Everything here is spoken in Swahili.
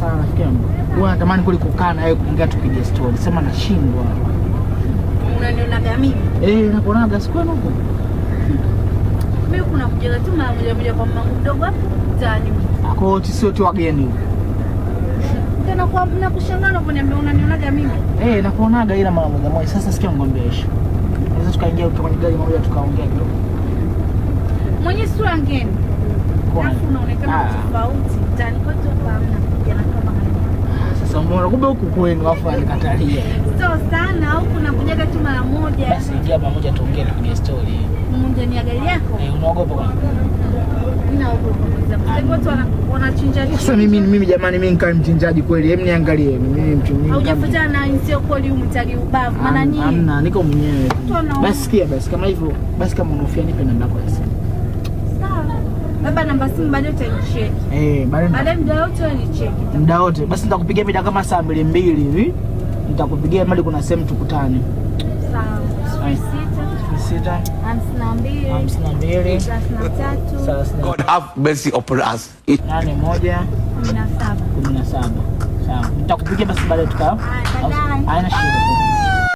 sana rafiki yangu. Wewe unatamani kuli kukaa na wewe kuongea tupige story. Sema nashindwa. Unanionaga mimi? Nakuonaga siku huko. Mimi kuna kujaga tu mara moja kwa mama mdogo hapo mtaani. Kwa hiyo sio tu wageni huko. Tena kwa nakushangaa unaponiambia unanionaga mimi? Nakuonaga ila mara moja. Sasa sikia ngombe isho. Unaweza tukaingia kwenye gari moja tukaongea kidogo. Mwenye sura ngeni. Alafu unaonekana tofauti. Mtaani kwetu hapa hamna kijana kama haya. Sasa umeona kumbe huku kwenu afu alikatalia. Sio sana huku nakujaga tu mara moja. Basi ingia pamoja tuongee tupige story. Mmoja ni gari yako? Unaogopa kwa? Ninaogopa. Watu wanachinja. Sasa mimi jamani mimi nikae mchinjaji kweli. Hebu niangalie mimi mchungaji. Haujafuatana na sio kweli umtagi ubavu. Maana nyinyi. Hamna, niko mwenyewe. Basi sikia basi kama hivyo, basi kama unofia nipe namba yako ya simu. Sawa. Baba namba simu baadaye utanicheki. Baadaye muda wote unicheki. Muda wote. Basi nitakupigia mida kama saa 2 hivi. Nitakupigia mali kuna sehemu tukutane. Sawa. 6 52 God have mercy upon us. 81 17. Sawa. Nitakupigia basi baadaye tukaa. Baadaye. Haina shida.